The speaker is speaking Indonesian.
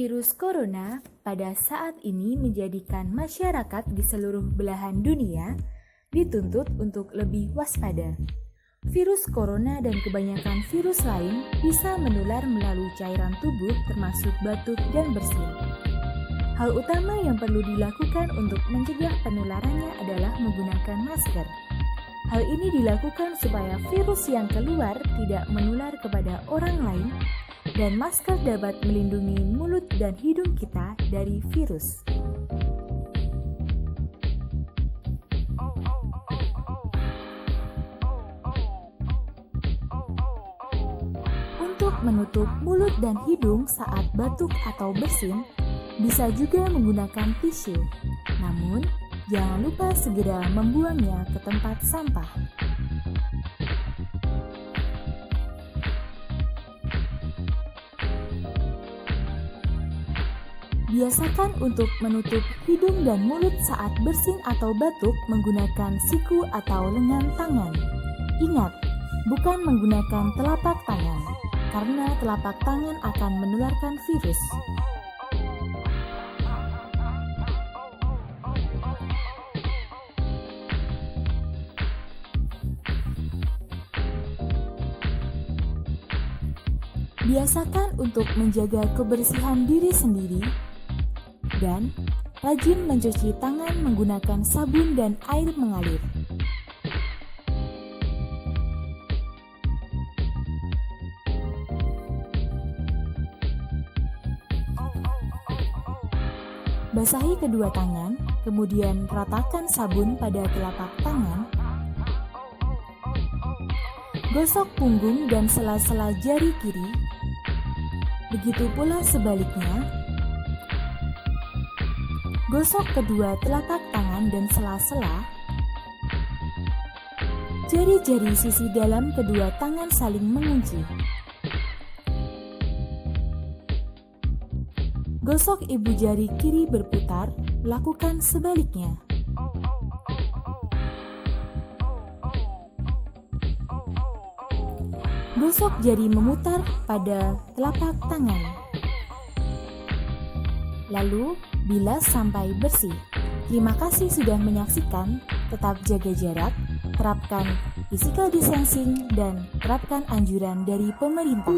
Virus corona pada saat ini menjadikan masyarakat di seluruh belahan dunia dituntut untuk lebih waspada. Virus corona dan kebanyakan virus lain bisa menular melalui cairan tubuh termasuk batuk dan bersin. Hal utama yang perlu dilakukan untuk mencegah penularannya adalah menggunakan masker. Hal ini dilakukan supaya virus yang keluar tidak menular kepada orang lain dan masker dapat melindungi mulut dan hidung kita dari virus. Untuk menutup mulut dan hidung saat batuk atau bersin, bisa juga menggunakan tisu. Namun, jangan lupa segera membuangnya ke tempat sampah. Biasakan untuk menutup hidung dan mulut saat bersin atau batuk menggunakan siku atau lengan tangan. Ingat, bukan menggunakan telapak tangan, karena telapak tangan akan menularkan virus. Biasakan untuk menjaga kebersihan diri sendiri dan rajin mencuci tangan menggunakan sabun dan air mengalir. Basahi kedua tangan, kemudian ratakan sabun pada telapak tangan. Gosok punggung dan sela-sela jari kiri. Begitu pula sebaliknya. Gosok kedua telapak tangan dan sela-sela. Jari-jari sisi dalam kedua tangan saling mengunci. Gosok ibu jari kiri berputar, lakukan sebaliknya. Gosok jari memutar pada telapak tangan. Lalu, bilas sampai bersih. Terima kasih sudah menyaksikan. Tetap jaga jarak, terapkan physical distancing, dan terapkan anjuran dari pemerintah.